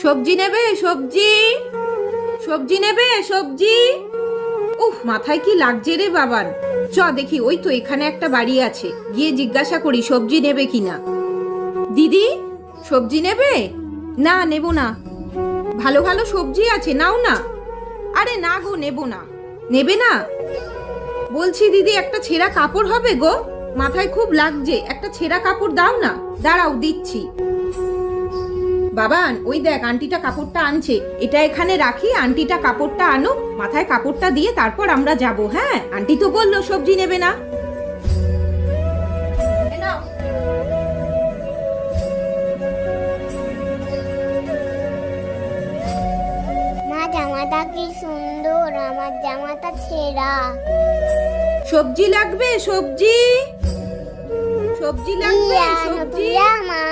সবজি নেবে? সবজি সবজি নেবে? সবজি। উফ, মাথায় কি লাগছে রে বাবান। চ দেখি, ওই তো এখানে একটা বাড়ি আছে, গিয়ে জিজ্ঞাসা করি সবজি নেবে কিনা। দিদি, সবজি নেবে? না, নেব না। ভালো ভালো সবজি আছে, নাও না। আরে না গো, নেব না। নেবে না? বলছি দিদি, একটা ছেঁড়া কাপড় হবে গো, মাথায় খুব লাগছে, একটা ছেঁড়া কাপড় দাও না। দাঁড়াও, দিচ্ছি। বাবান, ওই দেখ আন্টিটা কাপড়টা আনছে, এটা এখানে রাখি, আন্টিটা কাপড়টা আনো, মাথায় কাপড়টা দিয়ে তারপর আমরা যাব। হ্যাঁ, আন্টি তো বললো সবজি নেবে না। এ নাও। মা, জামাটা কি সুন্দর, আমার জামাটা ছেঁড়া। সবজি লাগবে? সবজি সবজি কি লাগবে? আনো সবজি। প্রিয়া মা?